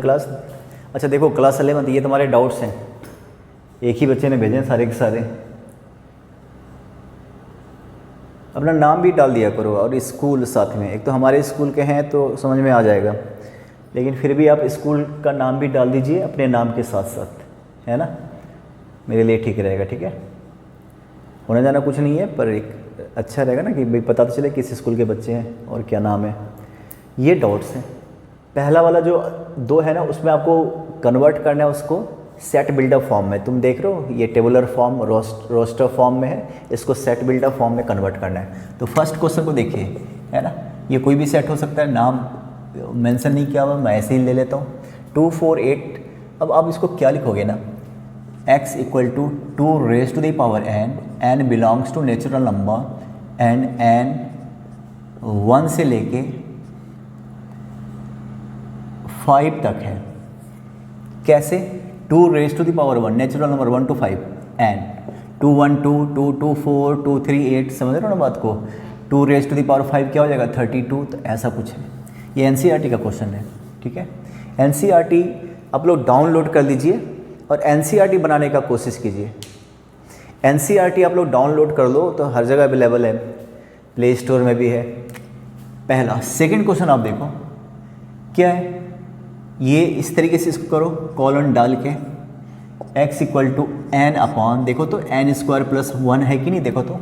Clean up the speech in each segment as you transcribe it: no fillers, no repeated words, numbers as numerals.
Class. अच्छा देखो class 11 ये तुम्हारे डाउट्स हैं, एक ही बच्चे ने भेजे हैं सारे के सारे। अपना नाम भी डाल दिया करो और स्कूल साथ में, एक तो हमारे स्कूल के हैं तो समझ में आ जाएगा, लेकिन फिर भी आप स्कूल का नाम भी डाल दीजिए अपने नाम के साथ साथ, है ना, मेरे लिए ठीक रहेगा। ठीक है, होने जाना कुछ नहीं है, पर एक अच्छा रहेगा ना कि भाई पता तो चले किस स्कूल के बच्चे हैं और क्या नाम है। ये डॉट्स हैं। पहला वाला जो 2 है ना, उसमें आपको कन्वर्ट करना है उसको सेट बिल्डअप फॉर्म में। तुम देख रहे हो ये टेबुलर फॉर्म रोस्टर फॉर्म में है, इसको सेट बिल्डअप फॉर्म में कन्वर्ट करना है। तो फर्स्ट क्वेश्चन को देखिए, है ना, ये कोई भी सेट हो सकता है, नाम मेंशन नहीं किया हुआ, मैं ऐसे ही ले लेता हूँ 2 4 8। अब आप इसको क्या लिखोगे ना, x equal to 2 raise to the power n belongs to natural number and n 1 से लेके 5 तक है। कैसे? 2 raise to the power 1 natural number 1 to 5 n 2 1 2 2 2 4 2 3 8। समझ रहे हो ना बात को? 2 रेज टू द पावर 5 क्या हो जाएगा 32। तो ऐसा कुछ है, ये NCERT का क्वेश्चन है। ठीक है, NCERT आप लोग डाउनलोड कर लीजिए और NCERT बनाने का कोशिश कीजिए। NCERT आप लोग डाउनलोड कर लो तो हर जगह अवेलेबल है, प्ले स्टोर में भी है। पहला। सेकंड क्वेश्चन आप देखो क्या है, ये इस तरीके से इसको करो, कॉलन डाल के x equal to n upon, देखो तो n स्क्वायर प्लस 1 है कि नहीं, देखो तो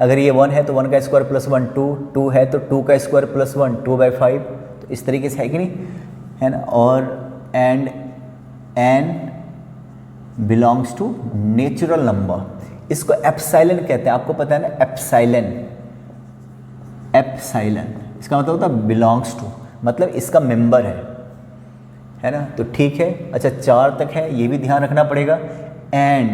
अगर ये 1 है तो 1 का स्क्वायर प्लस 1 2, 2 है तो 2 का स्क्वायर प्लस 1 2/5। तो इस तरीके से है कि नहीं, है ना। और and n belongs to natural number, इसको एप्साइलन कहते हैं, आपको पता है ना, एप्साइलन। एप्साइलन इसका मतलब होता है बिलोंग्स टू, मतलब इसका मेंबर है ना। तो ठीक है। अच्छा 4 तक है, ये भी ध्यान रखना पड़ेगा। And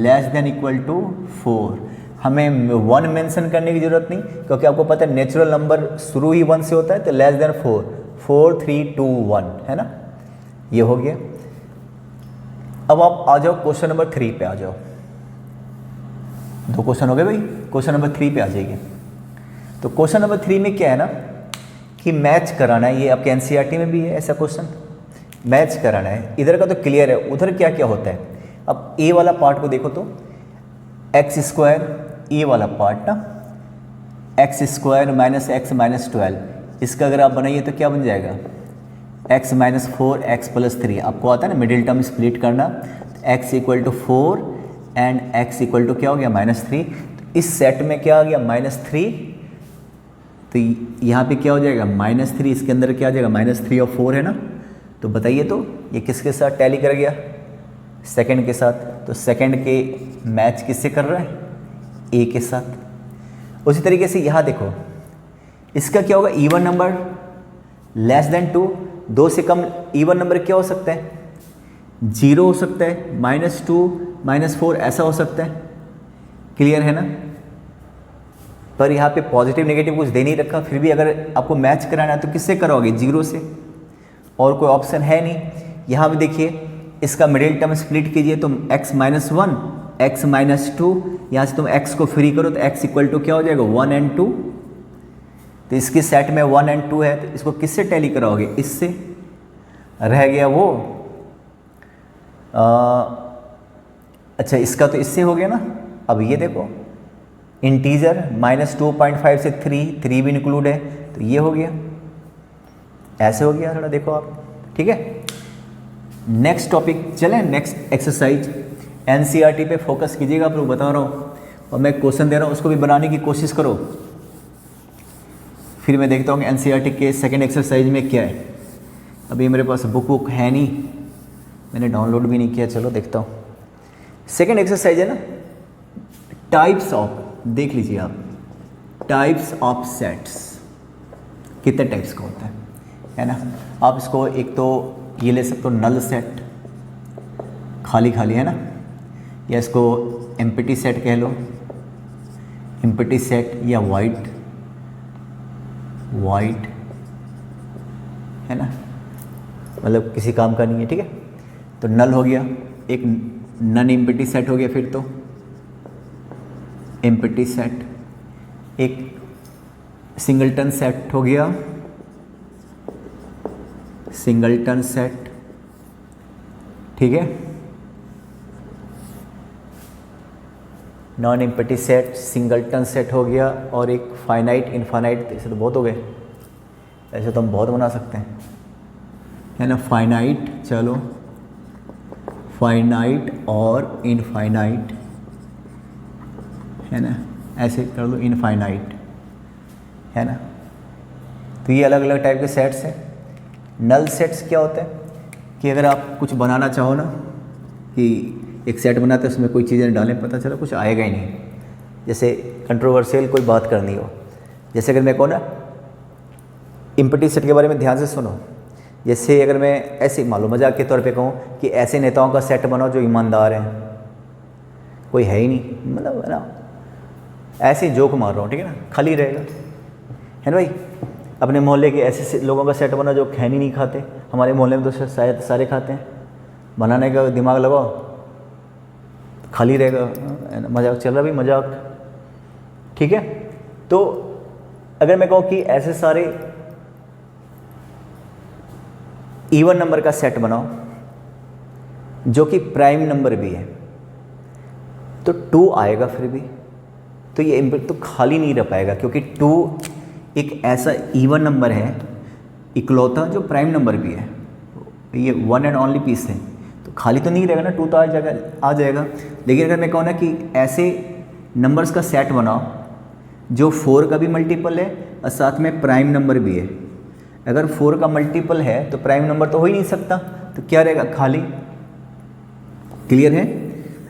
less than equal to 4, हमें 1 मेंशन करने की जरूरत नहीं, क्योंकि आपको पता है नेचुरल नंबर शुरू ही 1 से होता है। तो लेस देन 4 4 3 2 1, है ना, ये हो गया। अब आप आ जाओ क्वेश्चन नंबर 3 पे आ जाओ। 2 क्वेश्चन हो गए भाई, क्वेश्चन नंबर 3 पे आ जाइए। तो क्वेश्चन नंबर 3 में क्या है ना कि मैच कराना है, ये आपके NCERT में भी है ऐसा क्वेश्चन, मैच कराना है। इधर का तो क्लियर है, उधर क्या क्या होता है। अब ए वाला पार्ट को देखो तो एक्स स्क्वायर, ए वाला पार्ट ना x square minus x minus 12, इसका अगर आप बनाइए तो क्या बन जाएगा x माइनस 4 x प्लस 3। आपको आता है ना मिडिल टर्म स्प्लिट करना, x equal to 4 and x equal to क्या हो गया -3। तो इस सेट में क्या आ गया -3, तो यहाँ पे क्या हो जाएगा -3, इसके अंदर क्या आ जाएगा -3 और 4 है ना। तो बताइए तो ये किसके साथ टैली कर गया, सेकंड के साथ। तो सेकंड के मैच किससे कर रहा है, ए के साथ। उसी तरीके से यहाँ देखो इसका क्या होगा, इवन नंबर लेस देन 2, 2 से कम इवन नंबर क्या हो सकता है, 0 हो सकता है, -2 -4 ऐसा हो सकता है। क्लियर है ना। पर यहाँ पे पॉजिटिव नेगेटिव कुछ दे नहीं रखा, फिर भी अगर आपको मैच कराना है तो किससे कराओगे, 0 से, और कोई ऑप्शन है नहीं। यहाँ पे देखिए इसका मिडिल टर्म स्प्लिट कीजिए तो x माइनस 1 x माइनस 2, यहाँ से तुम x को फ्री करो तो x इक्वल टू क्या हो जाएगा 1 एंड 2। तो इसके सेट में 1 एंड 2 है, तो इसको किससे टैली कराओगे, इससे। रह गया वो अच्छा इसका तो इससे हो गया ना। अब ये देखो इंटीजर -2.5 से 3 भी इंक्लूड है, तो ये हो गया, ऐसे हो गया। थोड़ा देखो आप, ठीक है। नेक्स्ट टॉपिक चलें, नेक्स्ट एक्सरसाइज। NCERT पे फोकस कीजिएगा, आप लोग बता रहा हूँ, और मैं क्वेश्चन दे रहा हूँ उसको भी बनाने की कोशिश करो। फिर मैं देखता हूँ कि NCERT के सेकंड एक्सरसाइज में क्या है। अभी मेरे पास बुक है नहीं, मैंने डाउनलोड भी नहीं किया। चलो देखता हूँ। सेकंड एक्सरसाइज है ना, टाइप्स ऑफ, देख लीजिए आप, टाइप्स ऑफ सेट्स कितने टाइप्स का होता है ना। आप इसको एक तो ये ले सकते हो नल सेट, खाली खाली है ना, या इसको एम्प्टी सेट कह लो, एम्प्टी सेट, या वाइट है ना, मतलब किसी काम का नहीं है। ठीक है, तो नल हो गया, एक नन एम्प्टी सेट हो गया, फिर तो एम्प्टी सेट, एक सिंगलटन सेट हो गया, सिंगलटन सेट, ठीक है, non empty set, singleton set हो गया, और एक फाइनाइट इनफाइनाइट। ऐसे तो बहुत हो गए, ऐसे तो हम बहुत बना सकते हैं, है ना। फाइनाइट, चलो फाइनाइट और इनफाइनाइट, है ना, ऐसे कर लो इनफाइनाइट, है ना। तो ये अलग अलग टाइप के सेट्स हैं। नल सेट्स क्या होते हैं कि अगर आप कुछ बनाना चाहो ना, कि एक सेट बनाते हैं उसमें कोई चीज़ें डालें, पता चला कुछ आएगा ही नहीं। जैसे कंट्रोवर्शियल कोई बात करनी हो, जैसे अगर मैं कहूँ ना इम्पटी सेट के बारे में ध्यान से सुनो। जैसे अगर मैं ऐसे मान लो मजाक के तौर पे कहूँ कि ऐसे नेताओं का सेट बनाओ जो ईमानदार हैं, कोई है ही नहीं, मतलब है ना, ऐसे जोक मार रहा हूँ, ठीक है ना, खाली रहेगा, है ना भाई। अपने मोहल्ले के ऐसे लोगों का सेट बनाओ जो खैनी नहीं खाते, हमारे मोहल्ले में तो शायद सारे खाते हैं, बनाने का दिमाग लगाओ, खाली रहेगा, मजाक चल रहा भाई, मजाक, ठीक है। तो अगर मैं कहूँ कि ऐसे सारे इवन नंबर का सेट बनाओ जो कि प्राइम नंबर भी है, तो 2 आएगा फिर भी, तो ये इम्पैक्ट तो खाली नहीं रह पाएगा, क्योंकि 2 एक ऐसा इवन नंबर है इकलौता जो प्राइम नंबर भी है, ये वन एंड ओनली पीस है, तो खाली तो नहीं रहेगा ना, 2 तो आ जाएगा। लेकिन अगर मैं कहूँ ना कि ऐसे नंबर्स का सेट बनाओ जो 4 का भी मल्टीपल है और साथ में प्राइम नंबर भी है। अगर 4 का मल्टीपल है तो प्राइम नंबर तो हो ही नहीं सकता, तो क्या रहेगा, खाली। क्लियर है।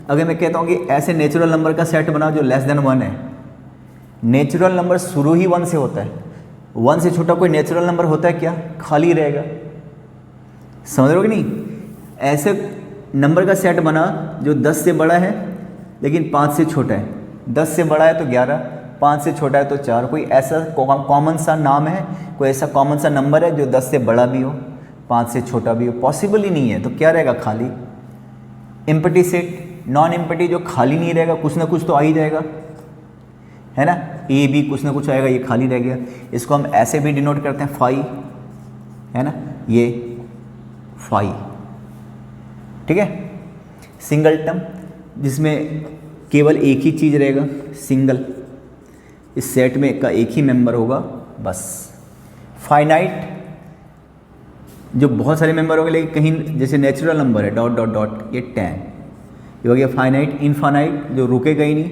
अगर मैं कहता हूँ कि ऐसे नेचुरल नंबर का सेट बनाओ जो लेस देन 1 है, नेचुरल नंबर शुरू ही 1 से होता है, 1 से छोटा कोई नेचुरल नंबर होता है क्या, खाली रहेगा। समझ रहे हो कि नहीं। ऐसे नंबर का सेट बना जो 10 से बड़ा है लेकिन 5 से छोटा है, 10 से बड़ा है तो 11, 5 से छोटा है तो 4। कोई ऐसा कॉमन सा नाम है, कोई ऐसा कॉमन सा नंबर है जो 10 से बड़ा भी हो 5 से छोटा भी हो, पॉसिबल ही नहीं है, तो क्या रहेगा, खाली। एम्प्टी सेट, नॉन एम्प्टी जो खाली नहीं रहेगा, कुछ ना कुछ तो आ ही जाएगा, है ना, ए बी कुछ ना कुछ आएगा, ये खाली रह गया। इसको हम ऐसे भी डिनोट करते हैं, फाई, है ना, ये फाई, ठीक है। सिंगलटन जिसमें केवल एक ही चीज़ रहेगा, सिंगल, इस सेट में का एक ही मेंबर होगा बस। फाइनाइट जो बहुत सारे मेंबर होंगे लेकिन कहीं जैसे नेचुरल नंबर है डॉट डॉट डॉट, ये 10, ये हो गया फाइनाइट। इनफाइनाइट जो रुकेगा ही नहीं,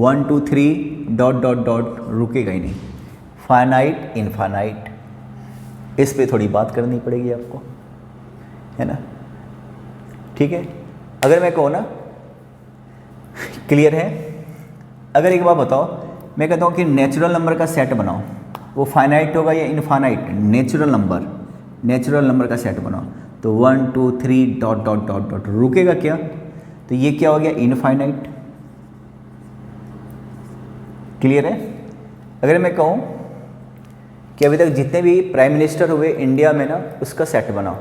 1 2 3 डॉट डॉट डॉट, रुकेगा ही नहीं। फाइनाइट इनफाइनाइट, इस पे थोड़ी बात करनी पड़ेगी आपको, है ना, ठीक है। अगर मैं कहूँ ना, क्लियर है। अगर एक बात बताओ, मैं कहता हूँ कि नेचुरल नंबर का सेट बनाओ, वो फाइनाइट होगा या इनफाइनाइट, नेचुरल नंबर का सेट बनाओ, तो 1 2 3 डॉट डॉट डॉट डॉट, रुकेगा क्या, तो ये क्या हो गया, इनफाइनाइट। क्लियर है। अगर मैं कहूँ कि अभी तक जितने भी प्राइम मिनिस्टर हुए इंडिया में ना, उसका सेट बनाओ,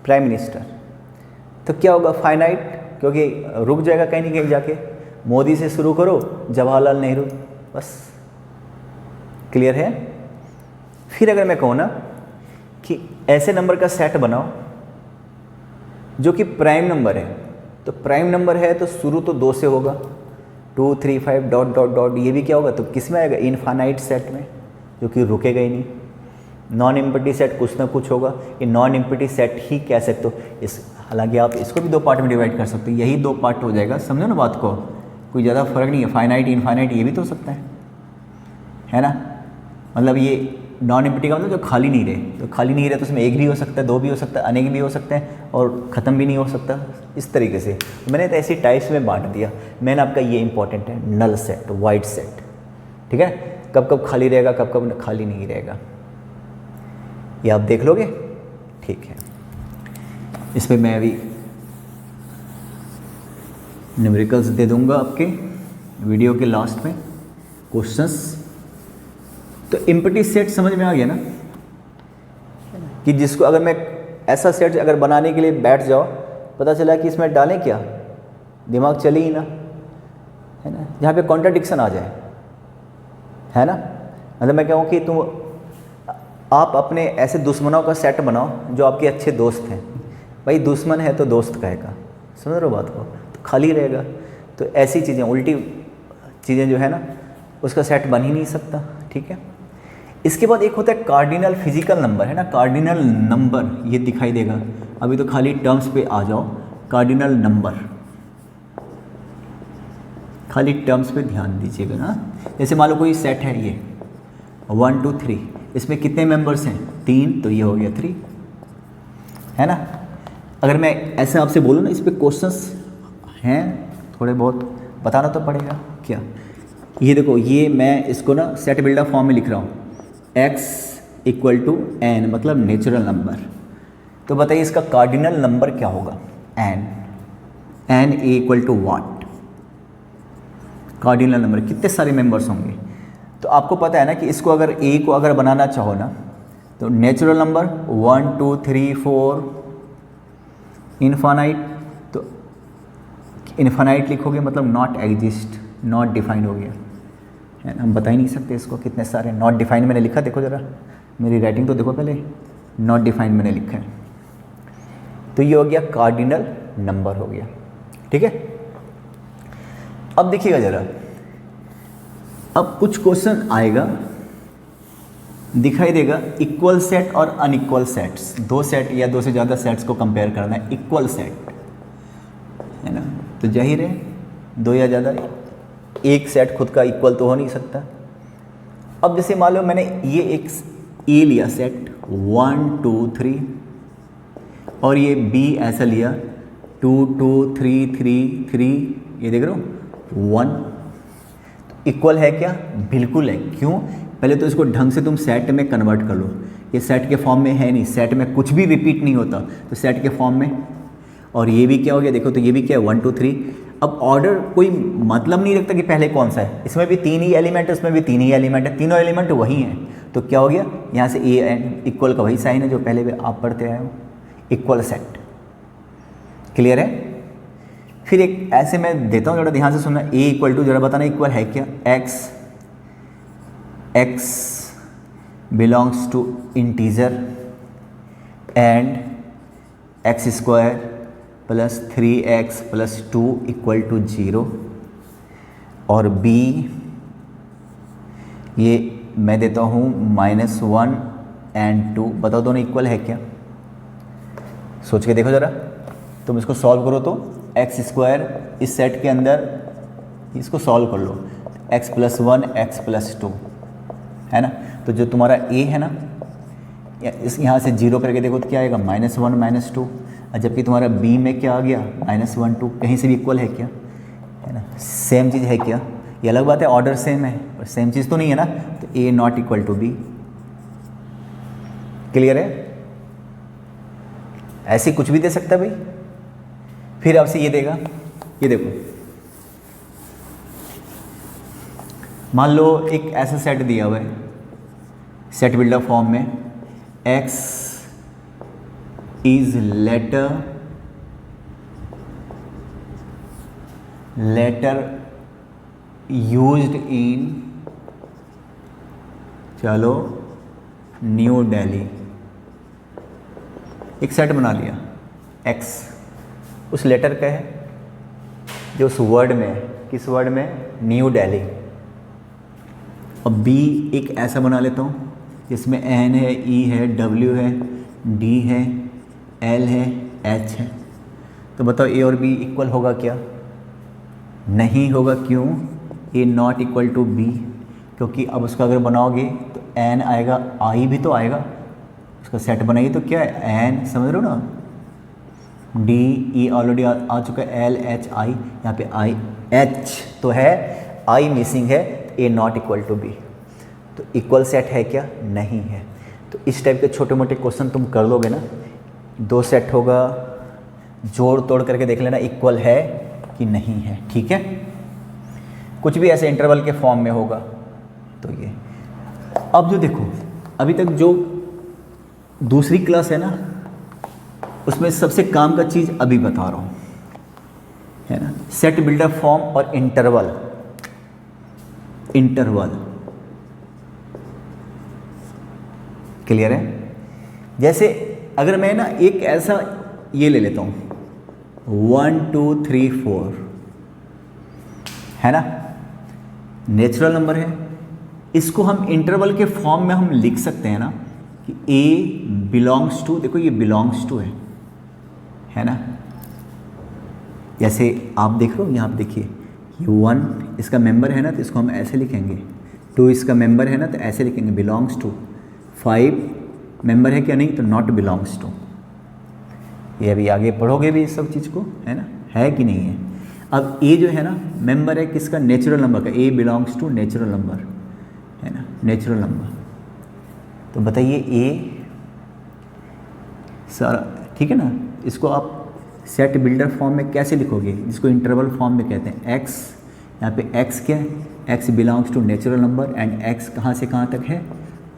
प्राइम मिनिस्टर, तो क्या होगा, फाइनाइट, क्योंकि रुक जाएगा कहीं नहीं कहीं जाके। मोदी से शुरू करो, जवाहरलाल नेहरू, बस। क्लियर है। फिर अगर मैं कहूँ ना कि ऐसे नंबर का सेट बनाओ जो कि प्राइम नंबर है, तो प्राइम नंबर है तो शुरू तो 2 से होगा, 2 3 5 डॉट डॉट डॉट, ये भी क्या होगा, तो किस में आएगा, इनफाइनाइट सेट में, जो कि रुकेगा ही नहीं। नॉन एम्प्टी सेट कुछ ना कुछ होगा, ये नॉन एम्प्टी सेट ही कह सकते हो इस। हालांकि आप इसको भी 2 पार्ट में डिवाइड कर सकते हो, यही 2 पार्ट हो जाएगा, समझो ना बात को, कोई ज़्यादा फर्क नहीं है। फाइनाइट इनफाइनाइट ये भी तो हो सकता है ना, मतलब ये नॉन एम्प्टी का मतलब जो खाली नहीं रहे, तो खाली नहीं रहे तो उसमें 1 भी हो सकता है, 2 भी हो सकता है, अनेक भी हो सकते हैं, और ख़त्म भी नहीं हो सकता, इस तरीके से। मैंने तो ऐसी टाइप्स में बांट दिया। मैंने आपका ये इंपॉर्टेंट है, नल सेट, वाइट सेट, ठीक है, कब कब खाली रहेगा, कब कब खाली नहीं रहेगा, ये आप देख लोगे, ठीक है। इस पर मैं अभी न्यूमेरिकल्स दे दूंगा आपके वीडियो के लास्ट में, क्वेश्चंस। तो एम्प्टी सेट समझ में आ गया ना, कि जिसको अगर मैं ऐसा सेट अगर बनाने के लिए बैठ जाओ, पता चला कि इसमें डालें क्या, दिमाग चले ही ना, है ना, जहाँ पे कॉन्ट्राडिक्शन आ जाए, है ना। मतलब मैं कहूँ कि तुम आप अपने ऐसे दुश्मनों का सेट बनाओ जो आपके अच्छे दोस्त हैं। भाई दुश्मन है तो दोस्त कहेगा, समझ रहे हो बात को, तो खाली रहेगा। तो ऐसी चीज़ें, उल्टी चीज़ें जो है ना, उसका सेट बन ही नहीं सकता, ठीक है। इसके बाद एक होता है कार्डिनल फिजिकल नंबर, है ना, कार्डिनल नंबर ये दिखाई देगा। अभी तो खाली टर्म्स पे आ जाओ, कार्डिनल नंबर, खाली टर्म्स पे ध्यान दीजिएगा ना। जैसे मान लो कोई सेट है ये 1 2 3, इसमें कितने मेंबर्स हैं? 3, तो ये हो गया 3, है ना। अगर मैं ऐसे आपसे बोलूँ ना, इस पर क्वेश्चंस हैं थोड़े बहुत, बताना तो पड़ेगा क्या। ये देखो, ये मैं इसको ना सेट बिल्डर फॉर्म में लिख रहा हूँ, x = n, मतलब नेचुरल नंबर। तो बताइए इसका कार्डिनल नंबर क्या होगा? n = what? कार्डिनल नंबर कितने सारे मेंबर्स होंगे? तो आपको पता है ना कि इसको अगर a को अगर बनाना चाहो ना, तो नेचुरल नंबर 1 2 3 4 इन्फानाइट, तो इन्फानाइट लिखोगे मतलब नॉट एग्जिस्ट, नॉट डिफाइंड हो गया, है ना। हम बता ही नहीं सकते इसको कितने सारे। नॉट डिफाइंड मैंने लिखा, देखो ज़रा मेरी राइटिंग तो देखो पहले, नॉट डिफाइंड मैंने लिखा है। तो ये हो गया कार्डिनल नंबर हो गया, ठीक है। अब देखिएगा ज़रा, अब कुछ क्वेश्चन आएगा, दिखाई देगा इक्वल सेट और अनइक्वल सेट्स, दो सेट या दो से ज़्यादा सेट्स को कंपेयर करना है, इक्वल सेट, है ना। तो जाहिर है दो या ज़्यादा, एक सेट खुद का इक्वल तो हो नहीं सकता। अब जैसे मान लो मैंने ये एक ए लिया सेट 1 2 3, और ये बी ऐसा लिया 2 2 3 3 3, ये देख रहे हो 1, इक्वल है क्या? बिल्कुल है। क्यों? पहले तो इसको ढंग से तुम सेट में कन्वर्ट कर लो। ये सेट के फॉर्म में है नहीं, सेट में कुछ भी रिपीट नहीं होता, तो सेट के फॉर्म में। और ये भी क्या हो गया, देखो तो ये भी क्या है 1 2 3। अब ऑर्डर कोई मतलब नहीं रखता कि पहले कौन सा है, इसमें भी 3 ही एलिमेंट है, उसमें भी 3 ही एलिमेंट है, तीनों एलिमेंट वही हैं। तो क्या हो गया, यहाँ से ए एंड इक्वल का वही साइन है जो पहले भी आप पढ़ते आए हो, इक्वल सेट। क्लियर है? फिर एक ऐसे मैं देता हूँ, जरा ध्यान से सुनना। ए = जरा बताना इक्वल है क्या? x belongs to integer and x² + 3x + 2 = 0, और b ये मैं देता हूँ -1 एंड 2। बताओ दोनों इक्वल है क्या? सोच के देखो ज़रा, तुम इसको सॉल्व करो तो x² इस सेट के अंदर इसको सॉल्व कर लो, x + 1 x + 2, है ना। तो जो तुम्हारा a है ना, इस यहाँ से 0 करके देखो तो क्या आएगा -1 -2, और जबकि तुम्हारा b में क्या आ गया -1 2, कहीं से भी इक्वल है क्या? है ना, सेम चीज़ है क्या? ये अलग बात है, ऑर्डर सेम है पर सेम चीज़ तो नहीं है ना। तो a ≠ b। क्लियर है? ऐसे कुछ भी दे सकता है भाई। फिर आपसे ये देगा, ये देखो, मान लो एक ऐसा सेट दिया हुआ है सेट बिल्डर फॉर्म में, x is letter used in, चलो, न्यू दिल्ली। एक सेट बना लिया, x उस लेटर का है जो उस वर्ड में है। किस वर्ड में? न्यू दिल्ली। अब b एक ऐसा बना लेता हूँ जिसमें n है, e है, w है, d है, l है, h है। तो बताओ a और b इक्वल होगा क्या? नहीं होगा। क्यों? a ≠ b, क्योंकि अब उसका अगर बनाओगे तो n आएगा, i भी तो आएगा। उसका सेट बनाइए तो क्या है n, समझ रहे हो ना। d e ऑलरेडी आ चुका है, l h i, यहाँ पे i h तो है, i मिसिंग है, a ≠ b। तो इक्वल सेट है क्या? नहीं है। तो इस टाइप के छोटे मोटे क्वेश्चन तुम कर लोगे ना, दो सेट होगा, जोड़ तोड़ करके देख लेना इक्वल है कि नहीं है, ठीक है। कुछ भी ऐसे इंटरवल के फॉर्म में होगा तो ये। अब जो देखो, अभी तक जो दूसरी क्लास है ना, उसमें सबसे काम का चीज़ अभी बता रहा हूँ, है ना, सेट बिल्डर फॉर्म और इंटरवल। क्लियर है? जैसे अगर मैं ना एक ऐसा ये ले लेता हूँ 1 2 3 4, है ना, नेचुरल नंबर है, इसको हम इंटरवल के फॉर्म में हम लिख सकते हैं ना कि a बिलोंग्स टू, देखो ये बिलोंग्स टू है ना, जैसे आप देख रहे हो यहाँ पे देखिए ये 1 इसका मेंबर है ना तो इसको हम ऐसे लिखेंगे, 2 इसका मेंबर है ना तो ऐसे लिखेंगे बिलोंग्स टू, 5 मेंबर है क्या नहीं तो नॉट बिलोंग्स टू। ये अभी आगे पढ़ोगे भी इस सब चीज़ को, है ना, है कि नहीं है। अब ए जो है ना मेंबर है किसका, नेचुरल नंबर का, ए बिलोंग्स टू नेचुरल नंबर, है ना, नेचुरल नंबर। तो बताइए ए सारा ठीक है ना, इसको आप सेट बिल्डर फॉर्म में कैसे लिखोगे, जिसको इंटरवल फॉर्म में कहते हैं। एक्स, यहाँ पे एक्स क्या है, x belongs to natural number and x कहाँ से कहाँ तक है,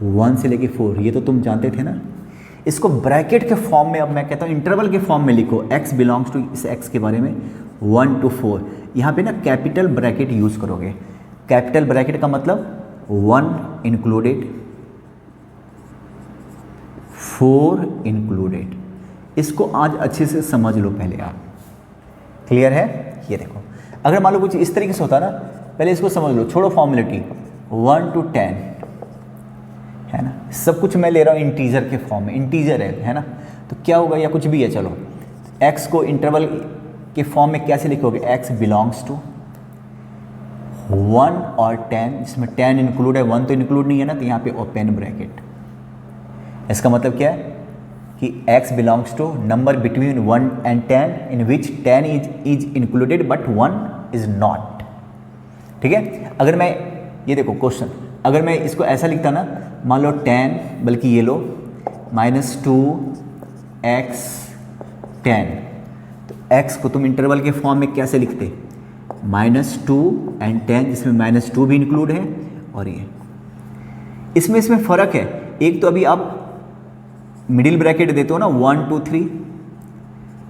1 से लेके 4, ये तो तुम जानते थे ना। इसको ब्रैकेट के फॉर्म में अब मैं कहता हूँ इंटरवल के फॉर्म में लिखो, एक्स बिलोंग्स टू, इस एक्स के बारे में 1 to 4, यहाँ पे ना कैपिटल ब्रैकेट यूज़ करोगे। कैपिटल ब्रैकेट का मतलब 1 इंक्लूडेड, 4 इंक्लूडेड। इसको आज अच्छे से समझ लो पहले आप, क्लियर है। ये देखो अगर मान लो कुछ इस तरीके से होता ना, पहले इसको समझ लो, छोड़ो फॉर्मेलिटी, 1 to 10, है ना, सब कुछ मैं ले रहा हूँ इंटीजर के फॉर्म में, इंटीजर है ना, तो क्या होगा, या कुछ भी है, चलो एक्स को इंटरवल के फॉर्म में कैसे लिखोगे, एक्स बिलोंग्स टू 1 और 10, जिसमें 10 इंक्लूड है, 1 तो इंक्लूड नहीं है ना, तो यहाँ पे ओपन ब्रैकेट। इसका मतलब क्या है कि x belongs to number between 1 and 10 in which 10 is included but 1 is not. ठीक है, अगर मैं ये देखो क्वेश्चन, अगर मैं इसको ऐसा लिखता ना, मान लो 10, बल्कि ये लो -2x 10, तो x को तुम इंटरवल के फॉर्म में कैसे लिखते, -2 and 10, जिसमें -2 भी इंक्लूड है, और ये इसमें फ़र्क है। एक तो अभी आप मिडिल ब्रैकेट देते हो ना 1 2 3,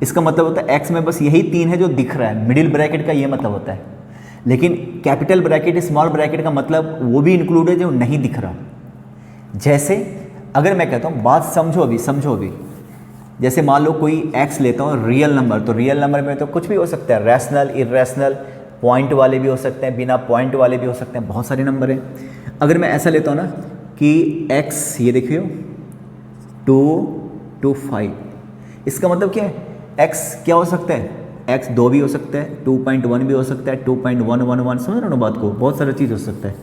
इसका मतलब होता है x में बस यही 3 है जो दिख रहा है, मिडिल ब्रैकेट का ये मतलब होता है। लेकिन कैपिटल ब्रैकेट, स्मॉल ब्रैकेट का मतलब वो भी इंक्लूड है जो नहीं दिख रहा। जैसे अगर मैं कहता हूँ, बात समझो अभी, जैसे मान लो कोई x लेता हूँ रियल नंबर, तो रियल नंबर में तो कुछ भी हो सकता है, रैशनल, इरेशनल, पॉइंट वाले भी हो सकते हैं, बिना पॉइंट वाले भी हो सकते हैं, बहुत सारे नंबर हैं। अगर मैं ऐसा लेता हूँ ना कि x, ये देखिए 2 to 5, इसका मतलब क्या है, x क्या हो सकता है, x 2 भी हो सकता है, 2.1 भी हो सकता है, 2.111, समझ रहे हो ना बात को, बहुत सारा चीज़ हो सकता है।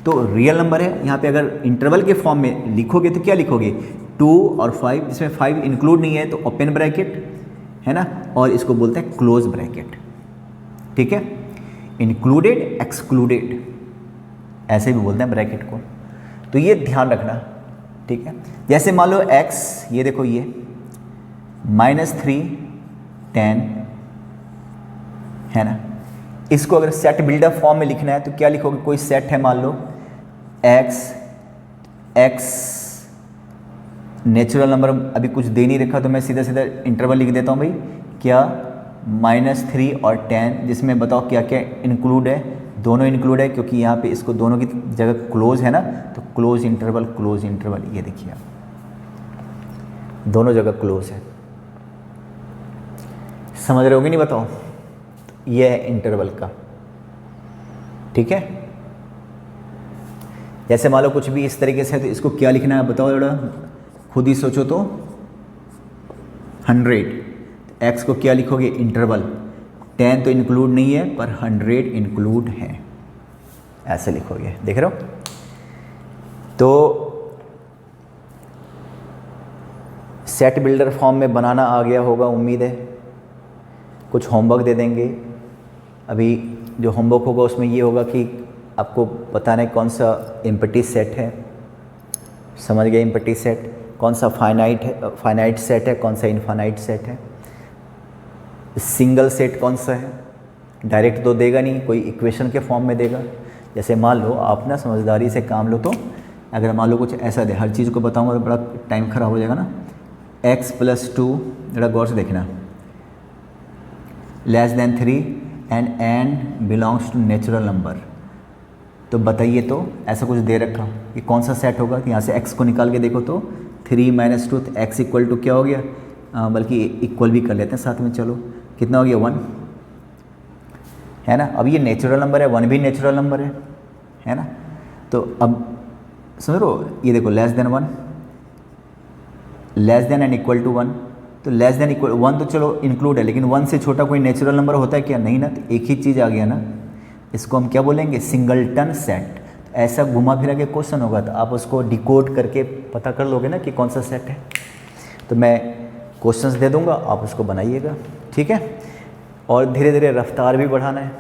तो रियल नंबर है, यहाँ पे अगर इंटरवल के फॉर्म में लिखोगे तो क्या लिखोगे, 2 और 5, जिसमें 5 इंक्लूड नहीं है तो ओपन ब्रैकेट, है ना, और इसको बोलते हैं क्लोज ब्रैकेट। ठीक है, इंक्लूडेड, एक्सक्लूडेड, ऐसे भी बोलते हैं ब्रैकेट को, तो ये ध्यान रखना। ठीक है, जैसे मान लो x, ये देखो ये -3 10, है ना, इसको अगर सेट बिल्डर फॉर्म में लिखना है तो क्या लिखोगे, कोई सेट है मान लो x नेचुरल नंबर अभी कुछ दे नहीं रखा, तो मैं सीधा इंटरवल लिख देता हूँ भाई, क्या -3 और 10, जिसमें बताओ क्या क्या इंक्लूड है, दोनों इंक्लूड है, क्योंकि यहाँ पे इसको दोनों की जगह क्लोज है ना, तो क्लोज इंटरवल, ये देखिए आप, दोनों जगह क्लोज है। समझ रहे होगे नहीं, बताओ, ये है इंटरवल का। ठीक है, जैसे मान लो कुछ भी इस तरीके से है, तो इसको क्या लिखना है बताओ जरा, खुद ही सोचो तो, 100, एक्स को क्या लिखोगे, इंटरवल, 10 तो इंक्लूड नहीं है पर 100 इंक्लूड है, ऐसे लिखोगे, देख रहे हो। तो सेट बिल्डर फॉर्म में बनाना आ गया होगा, उम्मीद है। कुछ होमवर्क दे देंगे, अभी जो होमवर्क होगा उसमें ये होगा कि आपको बताना है कौन सा एम्प्टी सेट है, समझ गए, एम्प्टी सेट कौन सा फाइनाइट सेट है, कौन सा इनफाइनाइट सेट है, सिंगल सेट कौन सा है, डायरेक्ट तो देगा नहीं, कोई इक्वेशन के फॉर्म में देगा। जैसे मान लो आप ना समझदारी से काम लो, तो अगर मान लो कुछ ऐसा दे, हर चीज़ को बताऊंगा तो बड़ा टाइम खराब हो जाएगा ना, x+2, जरा गौर से देखना, <3 and n belongs to natural number, तो बताइए तो ऐसा कुछ दे रखा, ये कौन सा सेट होगा, तो यहाँ से x को निकाल के देखो तो 3 माइनस 2 एक्स इक्वल टू क्या हो गया, बल्कि इक्वल भी कर लेते हैं साथ में, चलो कितना हो गया 1, है ना। अब ये नेचुरल नंबर है, 1 भी नेचुरल नंबर है ना। तो अब समझ लो, ये देखो less than 1, less than and equal to 1, तो लेस देन इक्वल 1 तो चलो इंक्लूड है, लेकिन 1 से छोटा कोई नेचुरल नंबर होता है क्या, नहीं ना। तो एक ही चीज़ आ गया ना, इसको हम क्या बोलेंगे, सिंगलटन सेट। ऐसा घुमा फिरा के क्वेश्चन होगा तो आप उसको डिकोड करके पता कर लोगे ना कि कौन सा सेट है। तो मैं क्वेश्चंस दे दूंगा, आप उसको बनाइएगा, ठीक है। और धीरे धीरे रफ्तार भी बढ़ाना है।